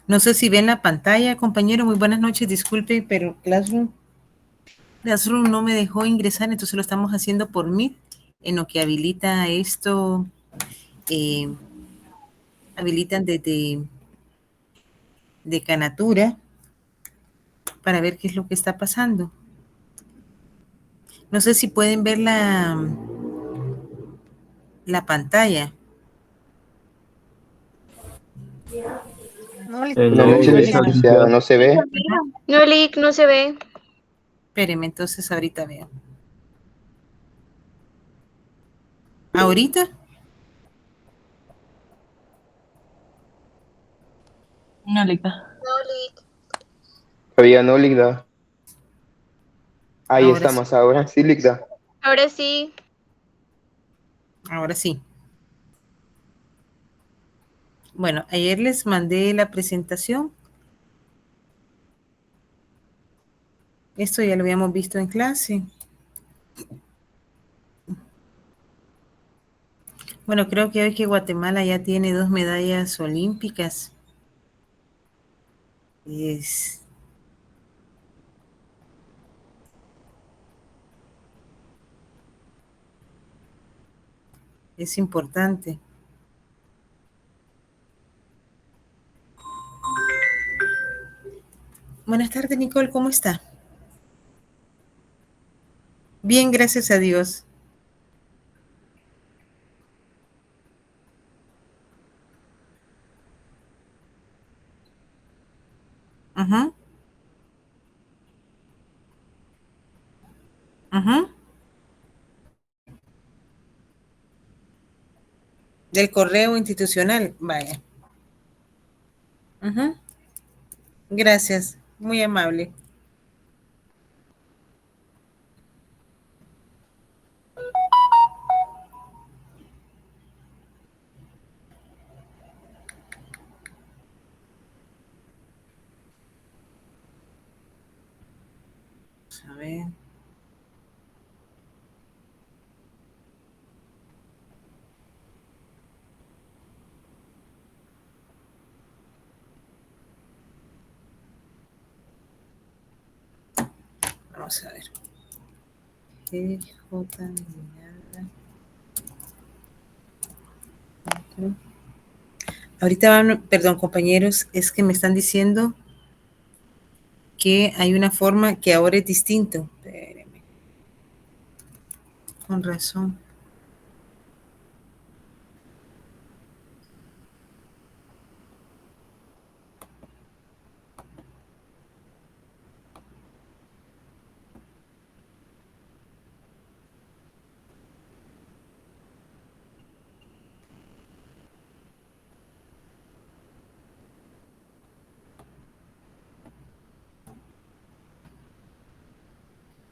No sé si ven la pantalla, compañero. Muy buenas noches, disculpe, pero Classroom no me dejó ingresar, entonces lo estamos haciendo por Meet, en lo que habilita esto, eh, habilitan de Canatura para ver qué es lo que está pasando. No sé si pueden ver la pantalla. No, Buenas No, noches, licenciado. licenciado. ¿No se ve? no, Lick, no se ve. Espérenme, entonces ahorita veo. ¿Ahorita? No, Lica. No, Lick. Todavía no, Ligda. Ahí Ahora sí, estamos ahora. Sí, Ligda. Ahora sí. ahora sí. Bueno, ayer les mandé la presentación. Esto ya lo habíamos visto en clase. Bueno, creo que hoy que Guatemala ya tiene 2 medallas olímpicas. Es, es importante. Buenas tardes, Nicole, ¿cómo está? Bien, gracias a Dios. Ajá, ajá. Del correo institucional, vaya. Ajá. Gracias, muy amable. A ver. Vamos a ver. GJ Miranda. Ahorita van, perdón, compañeros, es que me están diciendo que hay una forma que ahora es distinto. Espérenme. Con razón.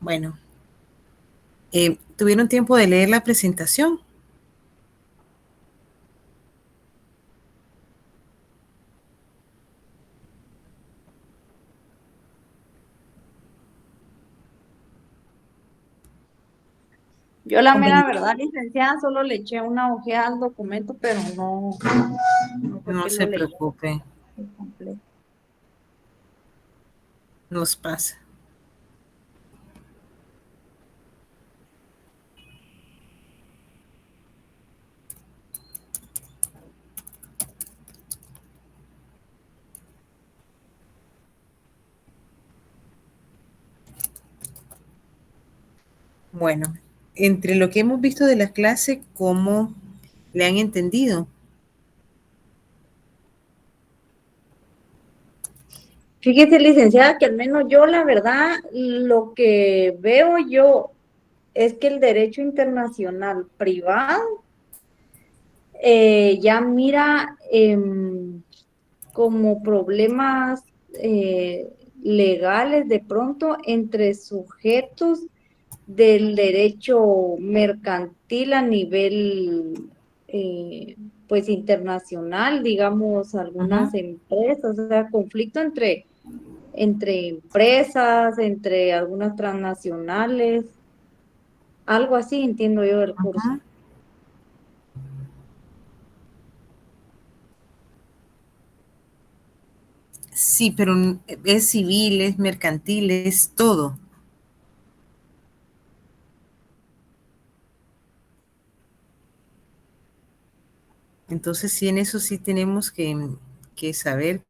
Bueno, ¿tuvieron tiempo de leer la presentación? Yo la mera Compañero, verdad, licenciada, solo le eché una ojeada al documento, pero no fue no que lo se leí preocupe, completo. nos pasa. Bueno, entre lo que hemos visto de la clase, ¿cómo le han entendido? Fíjese, licenciada, que al menos yo, la verdad, lo que veo yo es que el derecho internacional privado ya mira como problemas eh, legales de pronto entre sujetos del derecho mercantil a nivel pues internacional, digamos, Ajá, algunas empresas, o sea, conflicto entre empresas, entre algunas transnacionales, algo así entiendo yo del curso. ajá. Sí, pero es civil, es mercantil, es todo. Entonces, sí, en eso sí tenemos que saber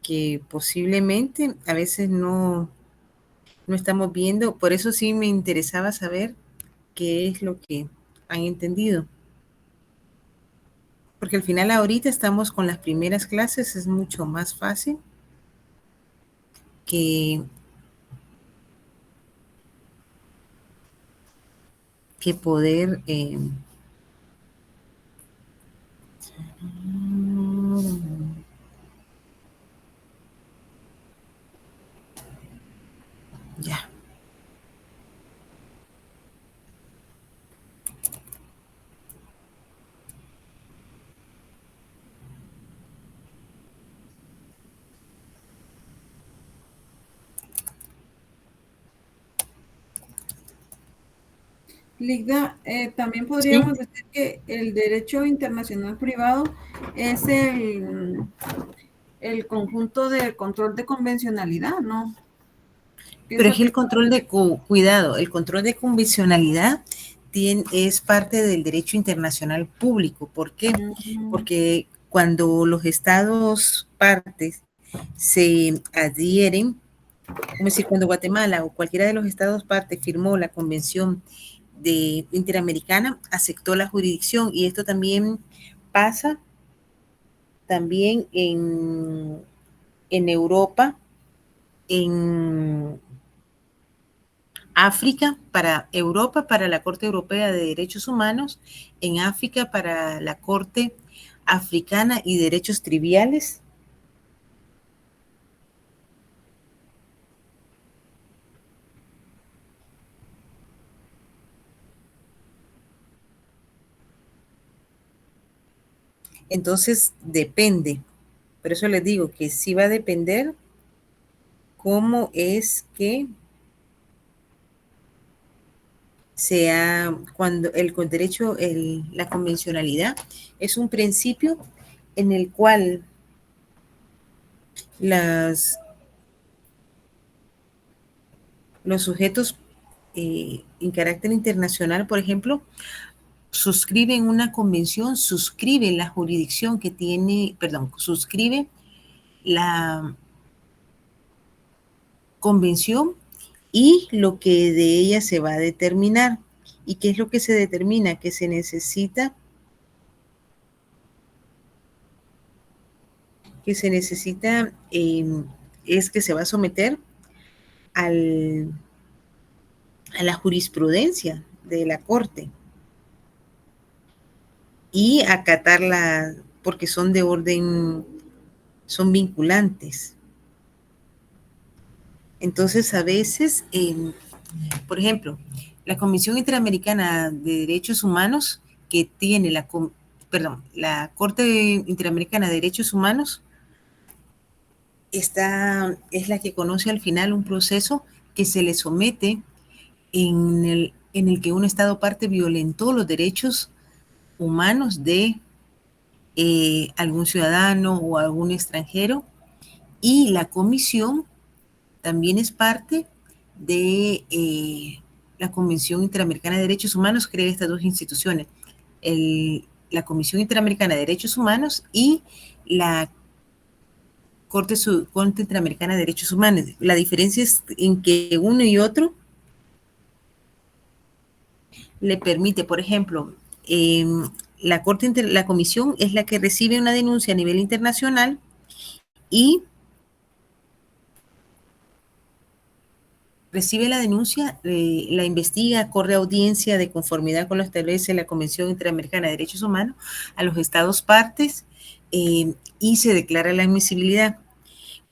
que posiblemente a veces no estamos viendo. Por eso sí me interesaba saber qué es lo que han entendido. Porque al final ahorita estamos con las primeras clases, es mucho más fácil que, que poder... ya. Ligda, también Sí, podríamos decir que el derecho internacional privado es el conjunto de control de convencionalidad, ¿no? pero Pienso es el que... control de cuidado, el control de convencionalidad es parte del derecho internacional público. ¿Por qué? Porque cuando los estados partes se adhieren, como decir, cuando Guatemala o cualquiera de los estados partes firmó la convención interamericana, aceptó la jurisdicción, y esto también pasa también en Europa, en África, para Europa, para la Corte Europea de Derechos Humanos, en África, para la Corte Africana y Derechos Triviales. Entonces, depende. Por eso les digo que sí va a depender cómo es que sea cuando el derecho, la convencionalidad es un principio en el cual las, los sujetos en carácter internacional, por ejemplo, suscriben una convención, suscriben la jurisdicción que tiene, perdón, suscribe la convención y lo que de ella se va a determinar. ¿Y qué es lo que se determina? Que se necesita es que se va a someter al, a la jurisprudencia de la Corte y acatarla porque son de orden, son vinculantes. Entonces, a veces, por ejemplo, la Comisión Interamericana de Derechos Humanos, que tiene la Corte Interamericana de Derechos Humanos, es la que conoce al final un proceso que se le somete en el que un Estado parte violentó los derechos humanos de algún ciudadano o algún extranjero, y la comisión también es parte de la Convención Interamericana de Derechos Humanos. Crea estas dos instituciones, la Comisión Interamericana de Derechos Humanos y la Corte Interamericana de Derechos Humanos. La diferencia es en que uno y otro le permite, por ejemplo, la comisión es la que recibe una denuncia a nivel internacional y recibe la denuncia, la investiga, corre audiencia de conformidad con lo establece la Convención Interamericana de Derechos Humanos a los estados partes, y se declara la admisibilidad.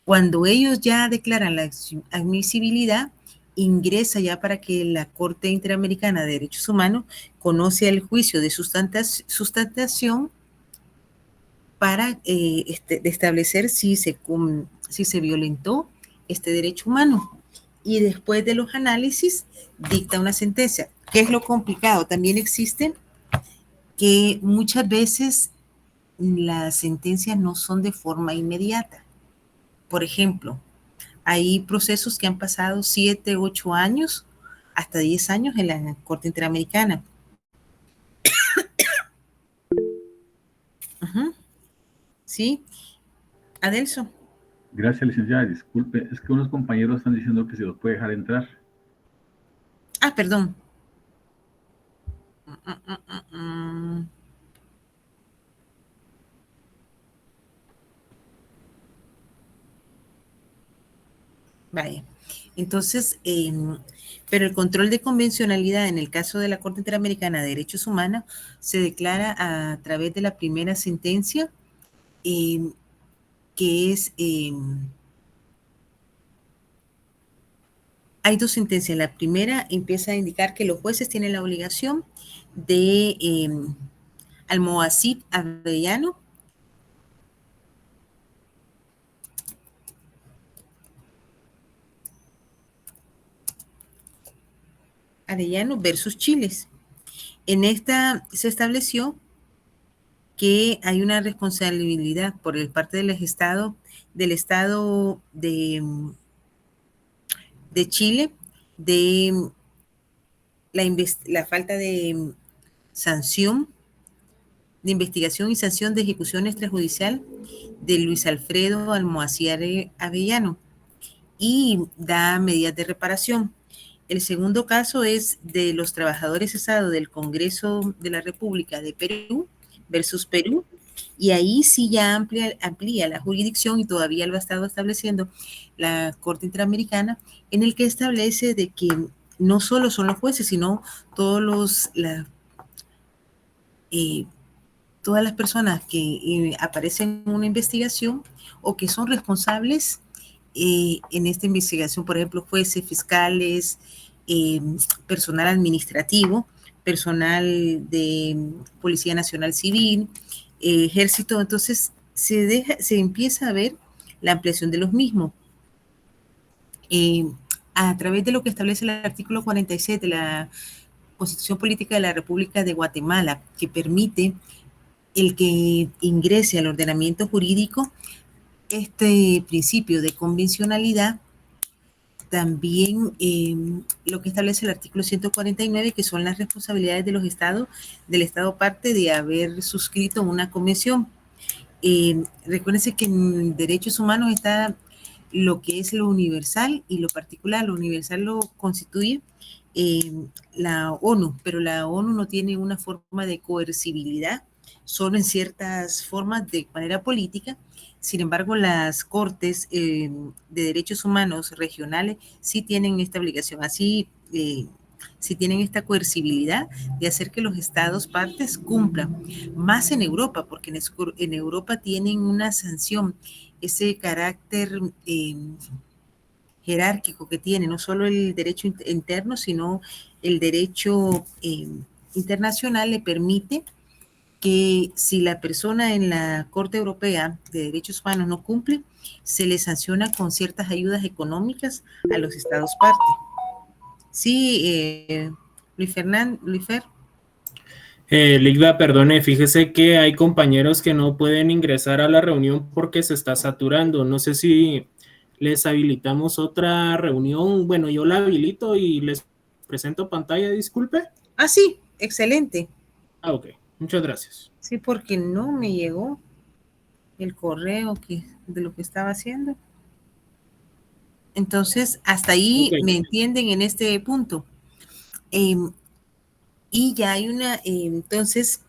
Cuando ellos ya declaran la admisibilidad, ingresa ya para que la Corte Interamericana de Derechos Humanos conoce el juicio de sustantación para establecer si se violentó este derecho humano. Y después de los análisis, dicta una sentencia. ¿Qué es lo complicado? También existe que muchas veces las sentencias no son de forma inmediata. Por ejemplo, hay procesos que han pasado 7, 8 años, hasta 10 años en la Corte Interamericana. ¿Sí? Adelso. Gracias, licenciada. Disculpe, es que unos compañeros están diciendo que se los puede dejar entrar. Ah, perdón. Vaya. Entonces, pero el control de convencionalidad en el caso de la Corte Interamericana de Derechos Humanos se declara a través de la primera sentencia, que es, hay dos sentencias. La primera empieza a indicar que los jueces tienen la obligación de Almohacid Arellano versus Chiles. En esta se estableció que hay una responsabilidad por parte del Estado de Chile de la falta de sanción, de investigación y sanción de ejecución extrajudicial de Luis Alfredo Almohacid Arellano y da medidas de reparación. El segundo caso es de los trabajadores cesados del Congreso de la República de Perú versus Perú, y ahí sí ya amplía la jurisdicción, y todavía lo ha estado estableciendo la Corte Interamericana, en el que establece de que no solo son los jueces, sino todas las personas que aparecen en una investigación o que son responsables en esta investigación, por ejemplo, jueces, fiscales, personal administrativo, personal de Policía Nacional Civil, Ejército. Entonces se empieza a ver la ampliación de los mismos. A través de lo que establece el artículo 46 de la Constitución Política de la República de Guatemala, que permite el que ingrese al ordenamiento jurídico este principio de convencionalidad. También lo que establece el artículo 149, que son las responsabilidades de los estados, del estado parte de haber suscrito una convención. Recuérdense que en derechos humanos está lo que es lo universal y lo particular. Lo universal lo constituye la ONU, pero la ONU no tiene una forma de coercibilidad, solo en ciertas formas de manera política. Sin embargo, las cortes de derechos humanos regionales sí tienen esta obligación, así sí tienen esta coercibilidad de hacer que los estados partes cumplan, más en Europa, porque en Europa tienen una sanción, ese carácter jerárquico que tiene, no solo el derecho interno, sino el derecho internacional le permite que si la persona en la Corte Europea de Derechos Humanos no cumple, se le sanciona con ciertas ayudas económicas a los estados parte. Sí, Luis Fer. Ligda, perdone, fíjese que hay compañeros que no pueden ingresar a la reunión porque se está saturando. No sé si les habilitamos otra reunión. Bueno, yo la habilito y les presento pantalla, disculpe. Ah, sí, excelente. Ah, ok, muchas gracias. Sí, porque no me llegó el correo de lo que estaba haciendo. Entonces, hasta ahí Okay. me entienden en este punto. Y ya hay entonces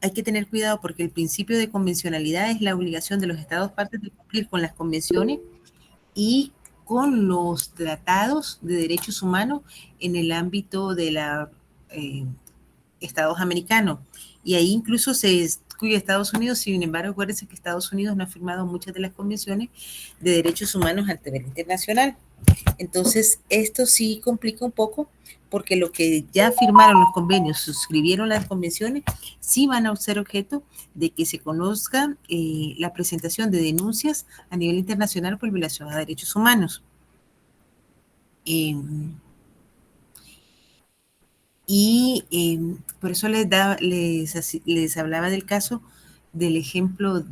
hay que tener cuidado porque el principio de convencionalidad es la obligación de los estados partes de cumplir con las convenciones y con los tratados de derechos humanos en el ámbito de los estados americanos. Y ahí incluso se excluye Estados Unidos. Sin embargo, acuérdense que Estados Unidos no ha firmado muchas de las convenciones de derechos humanos a nivel internacional. Entonces, esto sí complica un poco porque lo que ya firmaron los convenios, suscribieron las convenciones, sí van a ser objeto de que se conozca la presentación de denuncias a nivel internacional por violación a derechos humanos. Y por eso les hablaba del caso del ejemplo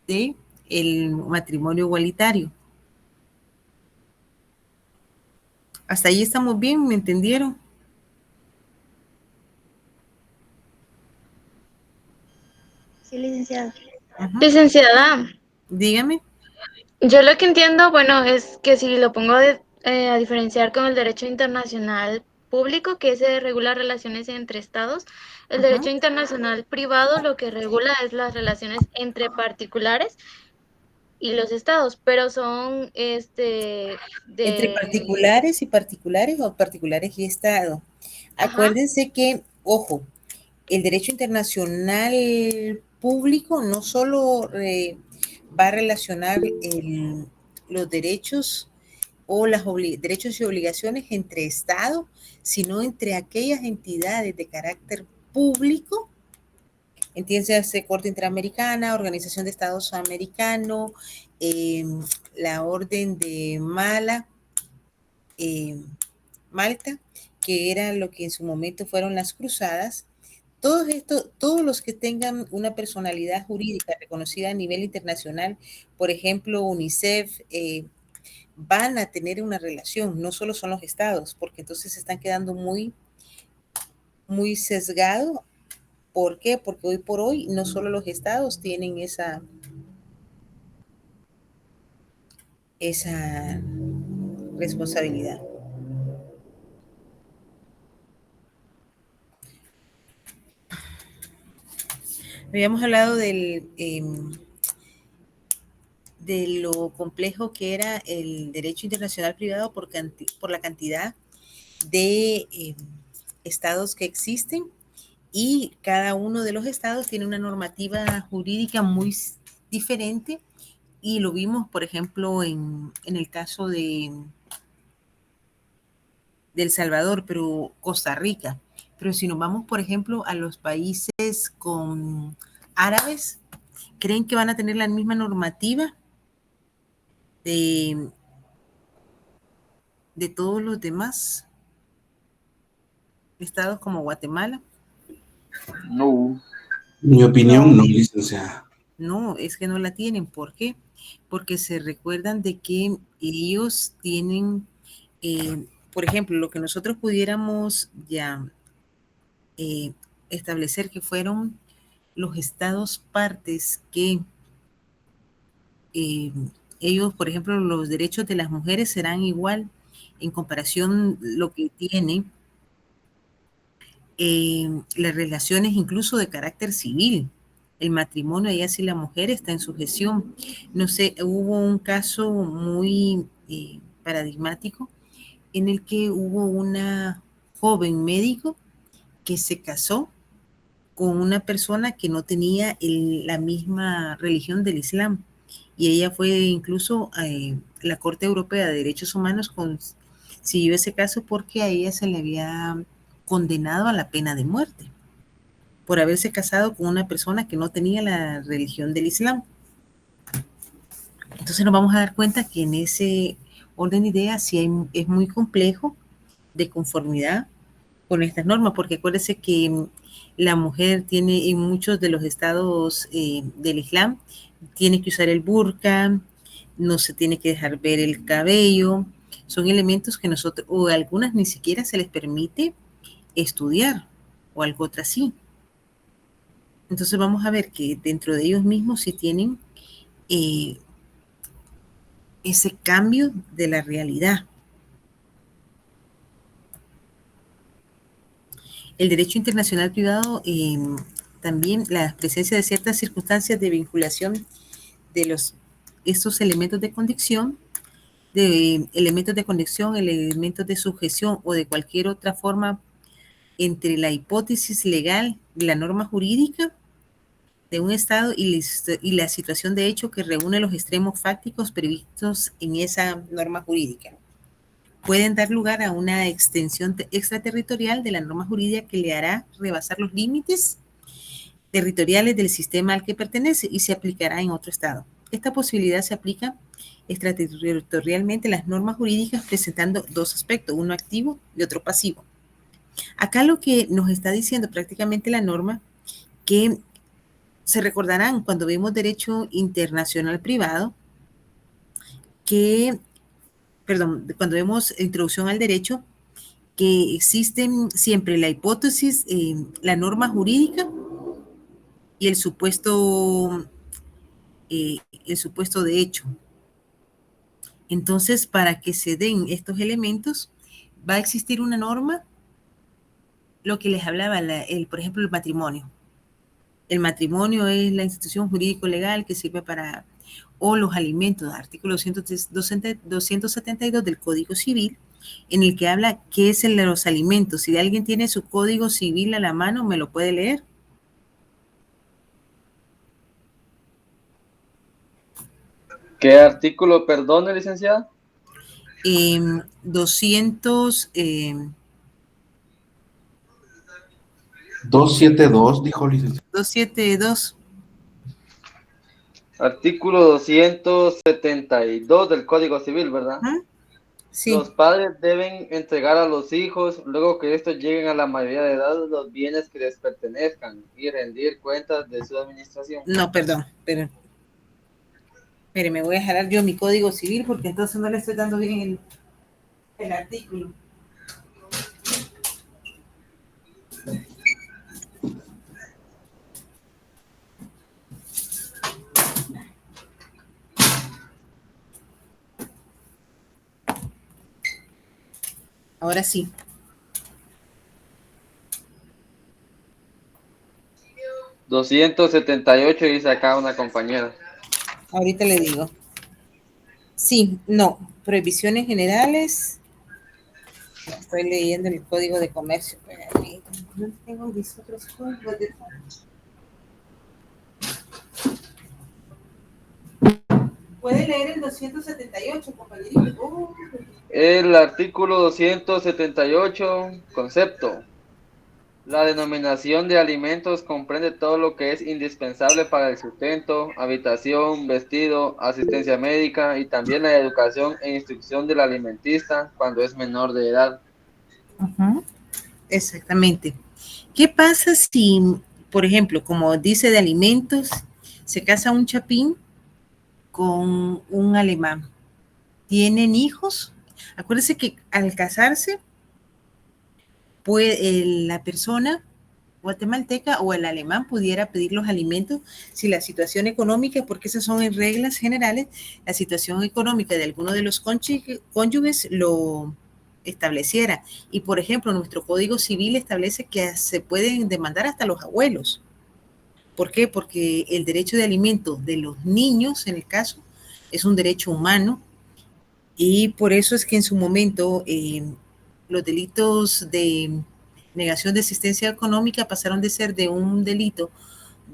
de el matrimonio igualitario. Hasta ahí estamos bien, ¿me entendieron? Sí, licenciada. Ajá. Licenciada, Dígame. yo lo que entiendo, bueno, es que si lo pongo a diferenciar con el derecho internacional público, que se regula relaciones entre estados, el Ajá. derecho internacional privado lo que regula es las relaciones entre particulares y los estados, pero son Entre de... particulares y particulares o particulares y Estado. Ajá, Acuérdense que, ojo, el derecho internacional público no solo va a relacionar los derechos o los derechos y obligaciones entre Estados, sino entre aquellas entidades de carácter público, entiéndase Corte Interamericana, Organización de Estados Americanos, la Orden de Malta, que era lo que en su momento fueron las cruzadas. Todos los que tengan una personalidad jurídica reconocida a nivel internacional, por ejemplo, UNICEF, van a tener una relación, no solo son los estados, porque entonces se están quedando muy, muy sesgados. ¿Por qué? Porque hoy por hoy no solo los estados tienen esa responsabilidad. Habíamos hablado de lo complejo que era el derecho internacional privado por la cantidad de estados que existen, y cada uno de los estados tiene una normativa jurídica muy diferente, y lo vimos, por ejemplo, en el caso de El Salvador, pero Costa Rica. Pero si nos vamos, por ejemplo, a los países con árabes, ¿creen que van a tener la misma normativa de, de todos los demás estados como Guatemala? No. Mi opinión, No. no, licenciada. No, es que no la tienen. ¿Por qué? Porque se recuerdan de que ellos tienen, por ejemplo, lo que nosotros pudiéramos ya establecer que fueron los estados partes que ellos, por ejemplo, los derechos de las mujeres serán igual en comparación lo que tiene las relaciones incluso de carácter civil. El matrimonio, allá sí la mujer está en sujeción. No sé, hubo un caso muy paradigmático en el que hubo una joven médico que se casó con una persona que no tenía la misma religión del Islam. Y ella fue incluso la Corte Europea de Derechos Humanos siguió ese caso porque a ella se le había condenado a la pena de muerte por haberse casado con una persona que no tenía la religión del Islam. Entonces nos vamos a dar cuenta que en ese orden de ideas sí es muy complejo de conformidad con estas normas, porque acuérdese que la mujer tiene en muchos de los estados del Islam, tiene que usar el burka, no se tiene que dejar ver el cabello, son elementos que nosotros, o algunas ni siquiera se les permite estudiar, o algo otra así. Entonces vamos a ver que dentro de ellos mismos sí tienen ese cambio de la realidad. El derecho internacional privado también la presencia de ciertas circunstancias de vinculación de estos elementos de condición, elementos de sujeción o de cualquier otra forma entre la hipótesis legal de la norma jurídica de un Estado y la situación de hecho que reúne los extremos fácticos previstos en esa norma jurídica. Pueden dar lugar a una extensión extraterritorial de la norma jurídica que le hará rebasar los límites territoriales del sistema al que pertenece y se aplicará en otro Estado. Esta posibilidad se aplica extraterritorialmente a las normas jurídicas presentando dos aspectos, uno activo y otro pasivo. Acá lo que nos está diciendo prácticamente la norma que se recordarán cuando vemos derecho internacional privado que, perdón, cuando vemos introducción al derecho, que existen siempre la hipótesis, la norma jurídica y el supuesto de hecho. Entonces, para que se den estos elementos, va a existir una norma, lo que les hablaba, por ejemplo, el matrimonio. El matrimonio es la institución jurídico-legal que sirve para, o los alimentos, artículo 272 del Código Civil, en el que habla qué es el de los alimentos. Si alguien tiene su Código Civil a la mano, ¿me lo puede leer? ¿Qué artículo, perdone, licenciada? 272, dijo licenciado. 272. Artículo 272 del Código Civil, ¿verdad? Sí. Los padres deben entregar a los hijos, luego que estos lleguen a la mayoría de edad, los bienes que les pertenezcan y rendir cuentas de su administración. No, perdón, pero me voy a jalar yo mi Código Civil porque entonces no le estoy dando bien el artículo. Ahora sí. $278 dice acá una compañera. Ahorita le digo. Sí, no. Prohibiciones generales. Estoy leyendo el Código de Comercio. No tengo mis otros códigos de comercio. ¿Puede leer el 278, compañerito? El artículo 278, concepto. La denominación de alimentos comprende todo lo que es indispensable para el sustento, habitación, vestido, asistencia médica y también la educación e instrucción del alimentista cuando es menor de edad. Exactamente. ¿Qué pasa si, por ejemplo, como dice de alimentos, se casa un chapín con un alemán? ¿Tienen hijos? Acuérdense que al casarse, la persona guatemalteca o el alemán pudiera pedir los alimentos si la situación económica, porque esas son en reglas generales, la situación económica de alguno de los cónyuges lo estableciera. Y, por ejemplo, nuestro Código Civil establece que se pueden demandar hasta los abuelos. ¿Por qué? Porque el derecho de alimento de los niños, en el caso, es un derecho humano y por eso es que en su momento los delitos de negación de asistencia económica pasaron de ser de un delito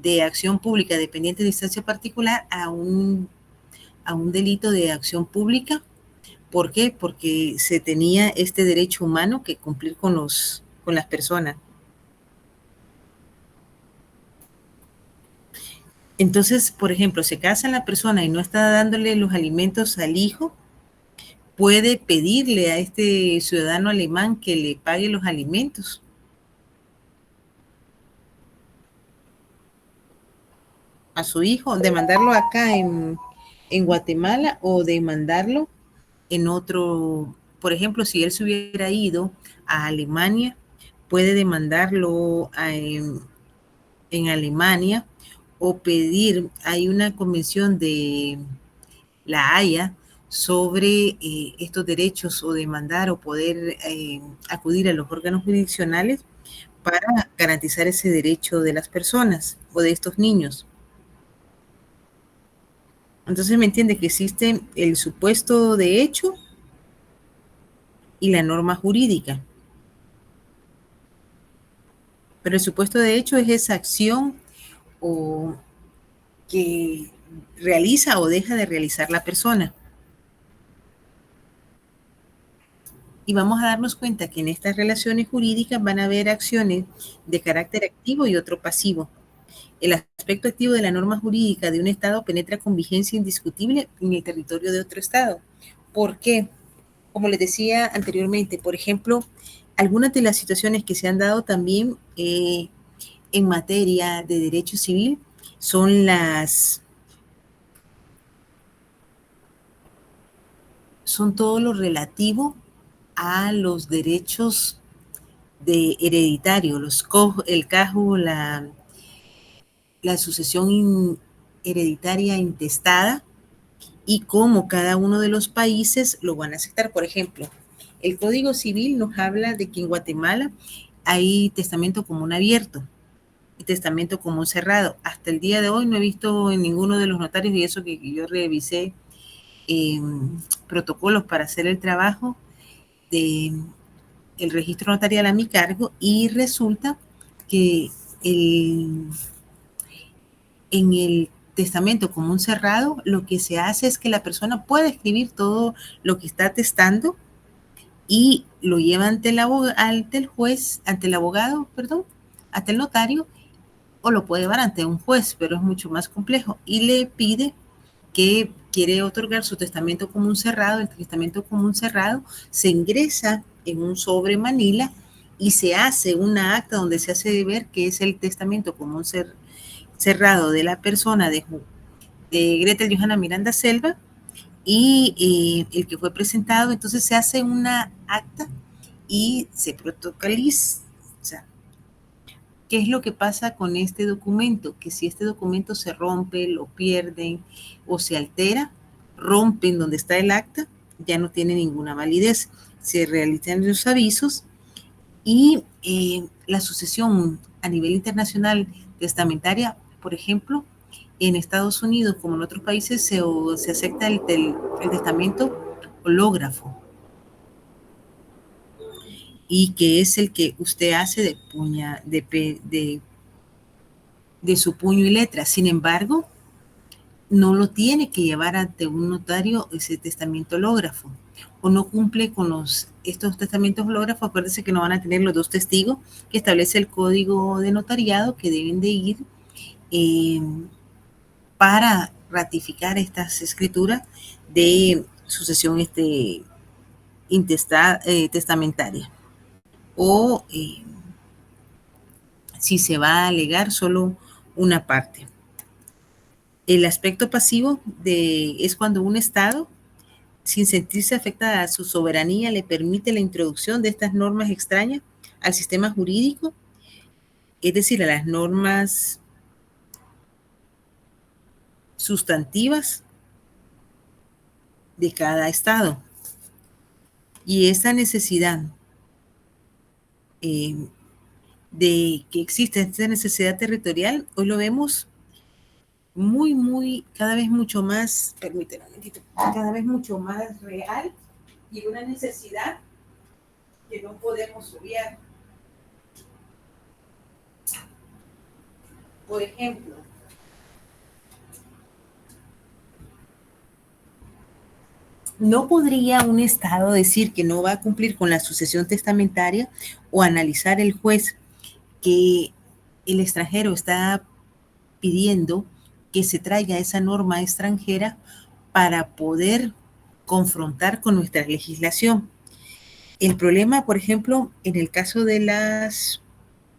de acción pública dependiente de instancia particular a un delito de acción pública. ¿Por qué? Porque se tenía este derecho humano que cumplir con las personas. Entonces, por ejemplo, se casa la persona y no está dándole los alimentos al hijo, puede pedirle a este ciudadano alemán que le pague los alimentos. A su hijo, demandarlo acá en Guatemala o demandarlo en otro. Por ejemplo, si él se hubiera ido a Alemania, puede demandarlo en Alemania o pedir, hay una convención de la Haya sobre estos derechos o demandar o poder acudir a los órganos jurisdiccionales para garantizar ese derecho de las personas o de estos niños. Entonces me entiende que existe el supuesto de hecho y la norma jurídica. Pero el supuesto de hecho es esa acción o que realiza o deja de realizar la persona. Y vamos a darnos cuenta que en estas relaciones jurídicas van a haber acciones de carácter activo y otro pasivo. El aspecto activo de la norma jurídica de un Estado penetra con vigencia indiscutible en el territorio de otro Estado. ¿Por qué? Como les decía anteriormente, por ejemplo, algunas de las situaciones que se han dado también en materia de derecho civil son todo lo relativo a los derechos de hereditario, el cajo, la sucesión hereditaria intestada y cómo cada uno de los países lo van a aceptar. Por ejemplo, el Código Civil nos habla de que en Guatemala hay testamento común abierto y testamento común cerrado. Hasta el día de hoy no he visto en ninguno de los notarios, y eso que yo revisé protocolos para hacer el trabajo de el registro notarial a mi cargo, y resulta que en el testamento común cerrado lo que se hace es que la persona puede escribir todo lo que está atestando y lo lleva ante el juez, ante el abogado, perdón, ante el notario, o lo puede llevar ante un juez, pero es mucho más complejo, y le pide que quiere otorgar su testamento común cerrado. El testamento común cerrado se ingresa en un sobre manila y se hace una acta donde se hace ver que es el testamento común cerrado de la persona de Gretel Johanna Miranda Selva y el que fue presentado. Entonces se hace una acta y se protocoliza. ¿Qué es lo que pasa con este documento? Que si este documento se rompe, lo pierden o se altera, rompen donde está el acta, ya no tiene ninguna validez. Se realizan los avisos y la sucesión a nivel internacional testamentaria, por ejemplo, en Estados Unidos como en otros países se acepta el testamento hológrafo, y que es el que usted hace de su puño y letra. Sin embargo, no lo tiene que llevar ante un notario ese testamento hológrafo, o no cumple con estos testamentos hológrafos. Acuérdense que no van a tener los dos testigos que establece el Código de Notariado, que deben de ir para ratificar estas escrituras de sucesión testamentaria. O si se va a alegar solo una parte. El aspecto pasivo es cuando un Estado, sin sentirse afectada a su soberanía, le permite la introducción de estas normas extrañas al sistema jurídico, es decir, a las normas sustantivas de cada Estado. Y esa necesidad de que existe esta necesidad territorial, hoy lo vemos cada vez mucho más, permítanme un momentito, cada vez mucho más real, y una necesidad que no podemos obviar. Por ejemplo, no podría un Estado decir que no va a cumplir con la sucesión testamentaria o analizar el juez que el extranjero está pidiendo que se traiga esa norma extranjera para poder confrontar con nuestra legislación. El problema, por ejemplo, en el caso de las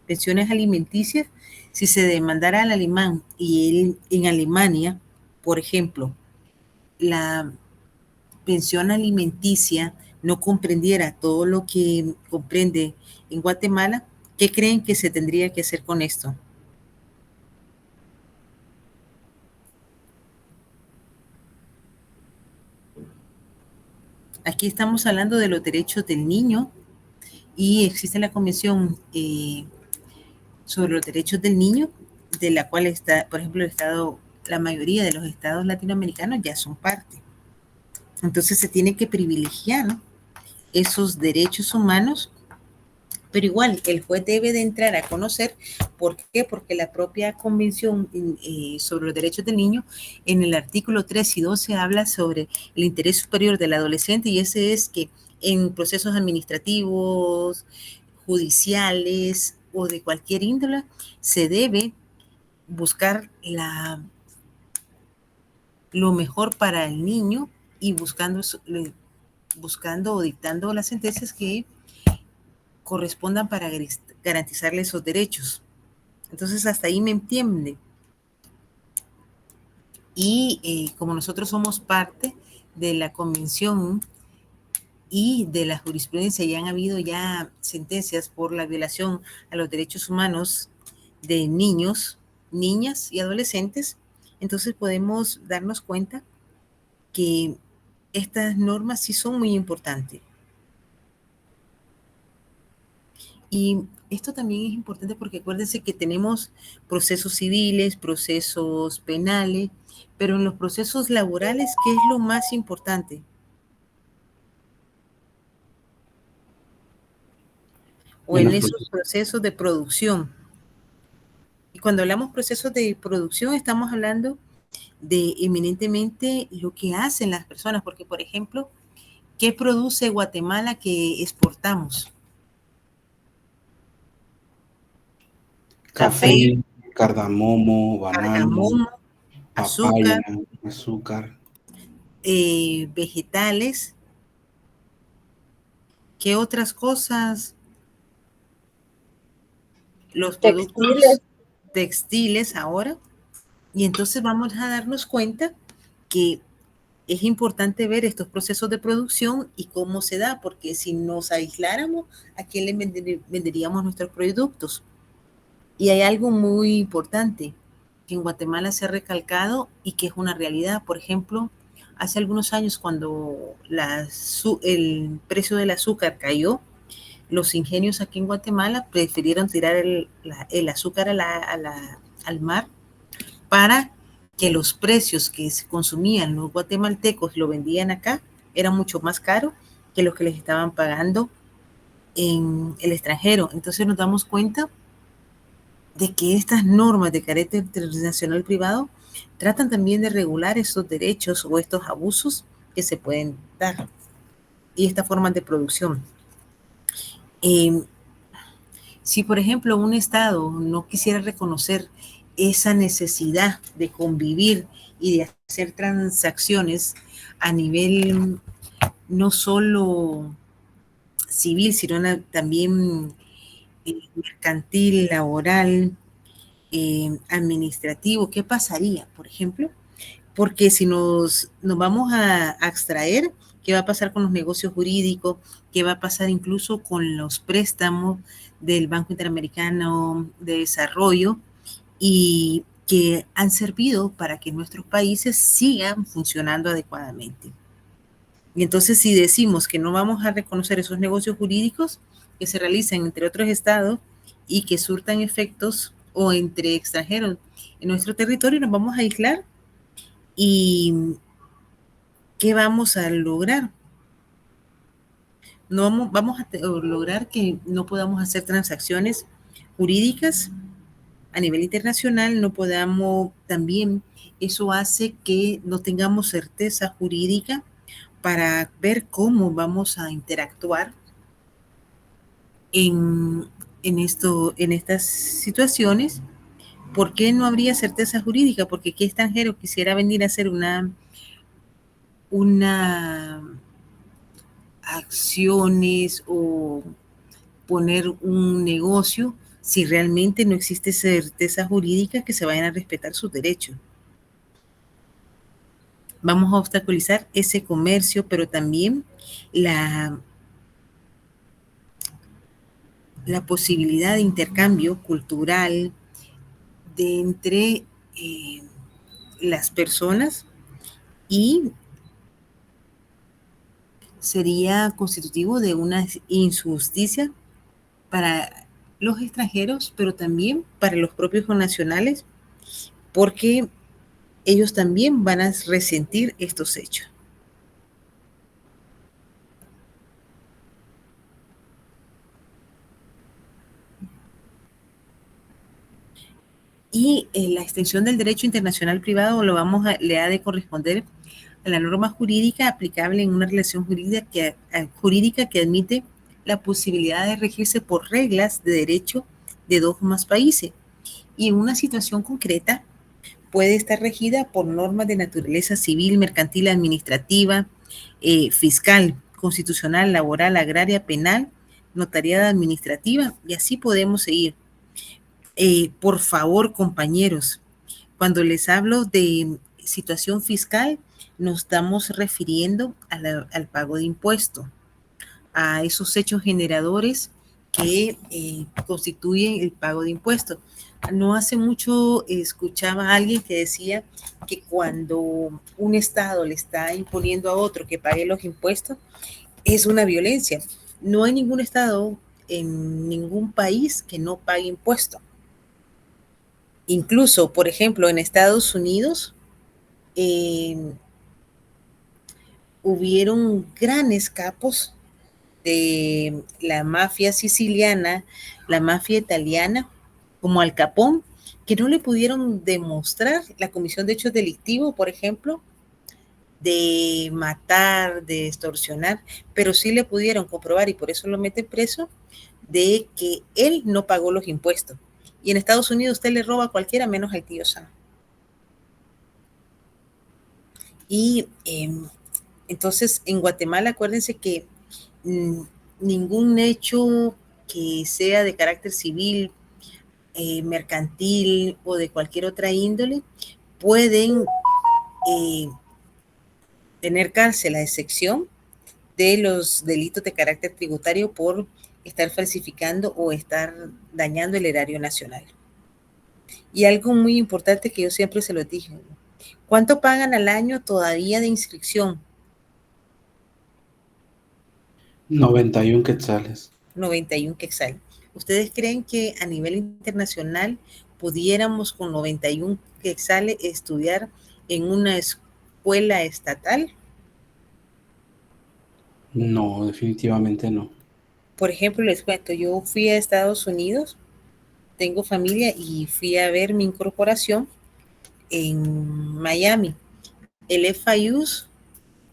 pensiones alimenticias, si se demandara al alemán y él en Alemania, por ejemplo, la pensión alimenticia no comprendiera todo lo que comprende en Guatemala, ¿qué creen que se tendría que hacer con esto? Aquí estamos hablando de los derechos del niño y existe la Convención sobre los derechos del niño, de la cual está, por ejemplo, la mayoría de los estados latinoamericanos ya son parte. Entonces se tiene que privilegiar, ¿no?, esos derechos humanos, pero igual el juez debe de entrar a conocer. ¿Por qué? Porque la propia Convención sobre los Derechos del Niño, en el artículo 3 y 12 habla sobre el interés superior del adolescente, y ese es que en procesos administrativos, judiciales o de cualquier índole, se debe buscar lo mejor para el niño, y buscando o dictando las sentencias que correspondan para garantizarle esos derechos. Entonces, hasta ahí me entiende. Y como nosotros somos parte de la convención y de la jurisprudencia, ya han habido ya sentencias por la violación a los derechos humanos de niños, niñas y adolescentes, entonces podemos darnos cuenta que estas normas sí son muy importantes. Y esto también es importante porque acuérdense que tenemos procesos civiles, procesos penales, pero en los procesos laborales, ¿qué es lo más importante? O en esos procesos de producción. Y cuando hablamos procesos de producción, estamos hablando de eminentemente lo que hacen las personas, porque, por ejemplo, ¿qué produce Guatemala que exportamos? Café, cardamomo, banano, cardamomo, papaya, azúcar. Vegetales. ¿Qué otras cosas? Los productos textiles ahora. Y entonces vamos a darnos cuenta que es importante ver estos procesos de producción y cómo se da, porque si nos aisláramos, ¿a quién le venderíamos nuestros productos? Y hay algo muy importante que en Guatemala se ha recalcado y que es una realidad. Por ejemplo, hace algunos años cuando el precio del azúcar cayó, los ingenios aquí en Guatemala prefirieron tirar el azúcar al mar para que los precios que se consumían los guatemaltecos y lo vendían acá eran mucho más caros que los que les estaban pagando en el extranjero. Entonces nos damos cuenta de que estas normas de carácter internacional privado tratan también de regular esos derechos o estos abusos que se pueden dar y estas formas de producción. Si, por ejemplo, un Estado no quisiera reconocer esa necesidad de convivir y de hacer transacciones a nivel no solo civil, sino también mercantil, laboral, administrativo, ¿qué pasaría, por ejemplo? Porque si nos vamos a abstraer, ¿qué va a pasar con los negocios jurídicos? ¿Qué va a pasar incluso con los préstamos del Banco Interamericano de Desarrollo? Y que han servido para que nuestros países sigan funcionando adecuadamente. Y entonces, si decimos que no vamos a reconocer esos negocios jurídicos que se realizan entre otros estados y que surtan efectos o entre extranjeros en nuestro territorio, nos vamos a aislar. ¿Y qué vamos a lograr? No vamos a lograr que no podamos hacer transacciones jurídicas a nivel internacional, no podamos también, eso hace que no tengamos certeza jurídica para ver cómo vamos a interactuar en estas situaciones. ¿Por qué no habría certeza jurídica? Porque qué extranjero quisiera venir a hacer una acciones o poner un negocio si realmente no existe certeza jurídica que se vayan a respetar sus derechos. Vamos a obstaculizar ese comercio, pero también la posibilidad de intercambio cultural entre las personas, y sería constitutivo de una injusticia para los extranjeros, pero también para los propios connacionales, porque ellos también van a resentir estos hechos. Y la extensión del derecho internacional privado le ha de corresponder a la norma jurídica aplicable en una relación jurídica que admite la posibilidad de regirse por reglas de derecho de dos o más países. Y en una situación concreta puede estar regida por normas de naturaleza civil, mercantil, administrativa, fiscal, constitucional, laboral, agraria, penal, notariada, administrativa, y así podemos seguir. Por favor, compañeros, cuando les hablo de situación fiscal nos estamos refiriendo al pago de impuestos, a esos hechos generadores que constituyen el pago de impuestos. No hace mucho escuchaba a alguien que decía que cuando un Estado le está imponiendo a otro que pague los impuestos, es una violencia. No hay ningún Estado en ningún país que no pague impuestos. Incluso, por ejemplo, en Estados Unidos, hubieron grandes capos de la mafia siciliana, la mafia italiana, como Al Capone, que no le pudieron demostrar la comisión de hechos delictivos, por ejemplo, de matar, de extorsionar, pero sí le pudieron comprobar, y por eso lo meten preso, de que él no pagó los impuestos. Y en Estados Unidos usted le roba a cualquiera menos al tío Sam. Y entonces en Guatemala, acuérdense que ningún hecho que sea de carácter civil, mercantil o de cualquier otra índole pueden tener cárcel, a excepción de los delitos de carácter tributario por estar falsificando o estar dañando el erario nacional. Y algo muy importante que yo siempre se lo dije, ¿cuánto pagan al año todavía de inscripción? 91 quetzales. 91 quetzales. ¿Ustedes creen que a nivel internacional pudiéramos con 91 quetzales estudiar en una escuela estatal? No, definitivamente no. Por ejemplo, les cuento, yo fui a Estados Unidos, tengo familia y fui a ver mi incorporación en Miami. El FIU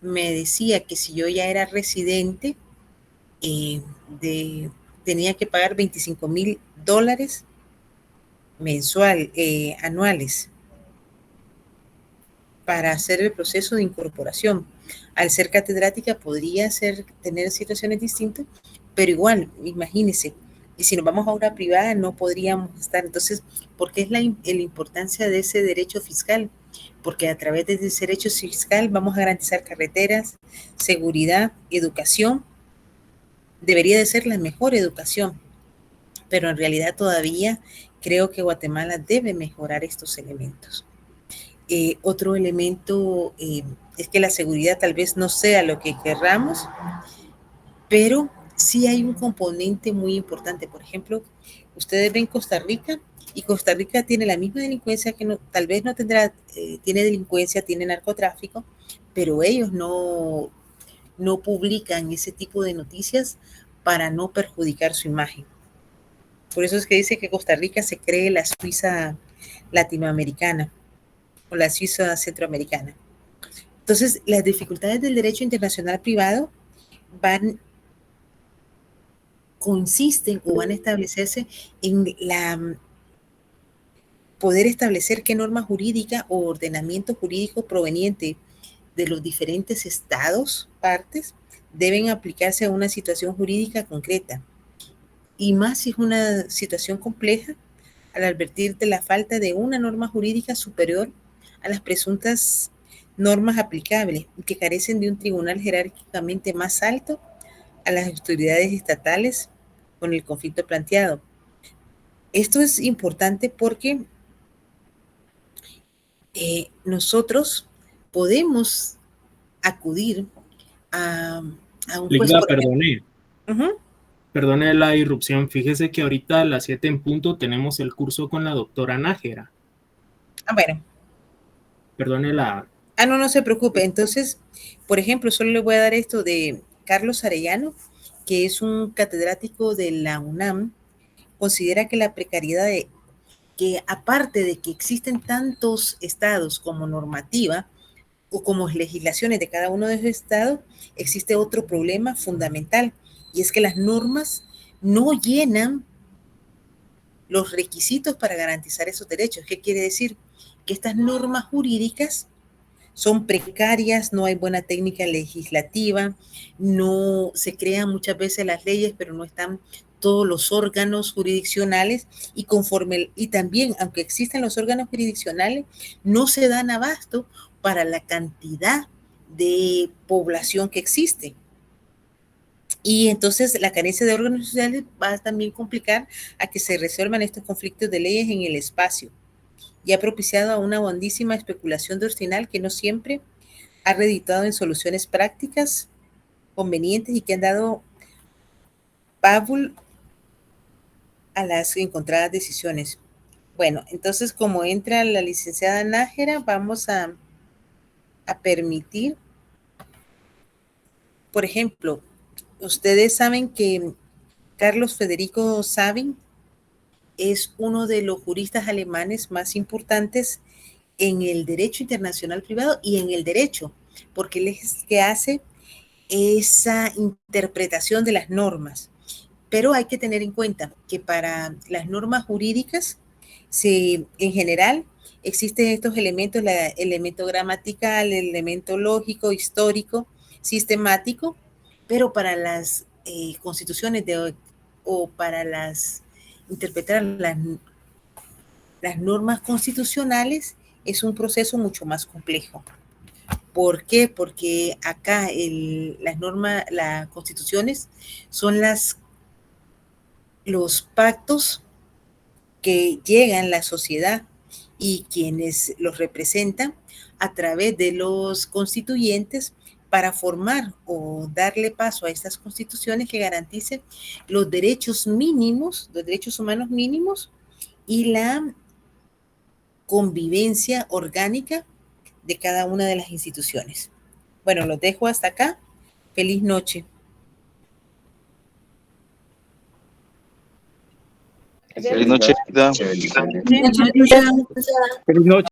me decía que si yo ya era residente, tenía que pagar $25,000 anuales para hacer el proceso de incorporación. Al ser catedrática podría tener situaciones distintas, pero igual, imagínense, y si nos vamos a una privada no podríamos estar. Entonces, ¿por qué es la importancia de ese derecho fiscal? Porque a través de ese derecho fiscal vamos a garantizar carreteras, seguridad, educación. Debería de ser la mejor educación, pero en realidad todavía creo que Guatemala debe mejorar estos elementos. Otro elemento es que la seguridad tal vez no sea lo que querramos, pero sí hay un componente muy importante. Por ejemplo, ustedes ven Costa Rica, y Costa Rica tiene la misma delincuencia que tal vez no tendrá, tiene delincuencia, tiene narcotráfico, pero ellos no publican ese tipo de noticias para no perjudicar su imagen. Por eso es que dice que Costa Rica se cree la Suiza latinoamericana o la Suiza centroamericana. Entonces, las dificultades del derecho internacional privado consisten o van a establecerse en poder establecer qué norma jurídica o ordenamiento jurídico proveniente de los diferentes estados, partes, deben aplicarse a una situación jurídica concreta. Y más si es una situación compleja, al advertir de la falta de una norma jurídica superior a las presuntas normas aplicables y que carecen de un tribunal jerárquicamente más alto a las autoridades estatales con el conflicto planteado. Esto es importante porque nosotros podemos acudir a un juez. Perdone la irrupción. Fíjese que ahorita a las 7 en punto tenemos el curso con la doctora Nájera. Bueno. Perdone la... No se preocupe. Entonces, por ejemplo, solo le voy a dar esto de Carlos Arellano, que es un catedrático de la UNAM, considera que la precariedad que aparte de que existen tantos estados como normativa o como legislaciones de cada uno de esos estados, existe otro problema fundamental, y es que las normas no llenan los requisitos para garantizar esos derechos. ¿Qué quiere decir? Que estas normas jurídicas son precarias, no hay buena técnica legislativa, no se crean muchas veces las leyes, pero no están todos los órganos jurisdiccionales y también, aunque existen los órganos jurisdiccionales, no se dan abasto para la cantidad de población que existe. Y entonces la carencia de órganos sociales va a también complicar a que se resuelvan estos conflictos de leyes en el espacio y ha propiciado a una hondísima especulación doctrinal que no siempre ha redituado en soluciones prácticas convenientes y que han dado pavul a las encontradas decisiones. Bueno, entonces como entra la licenciada Nájera, vamos a permitir, por ejemplo, ustedes saben que Carlos Federico Sabin es uno de los juristas alemanes más importantes en el derecho internacional privado y en el derecho, porque él es que hace esa interpretación de las normas. Pero hay que tener en cuenta que para las normas jurídicas, en general, existen estos elementos, el elemento gramatical, el elemento lógico, histórico, sistemático, pero para las constituciones o para interpretar las normas constitucionales es un proceso mucho más complejo. ¿Por qué? Porque acá las normas, las constituciones son los pactos que llegan la sociedad y quienes los representan a través de los constituyentes para formar o darle paso a estas constituciones que garanticen los derechos mínimos, los derechos humanos mínimos y la convivencia orgánica de cada una de las instituciones. Bueno, los dejo hasta acá. Feliz noche. Feliz noche. Feliz noche.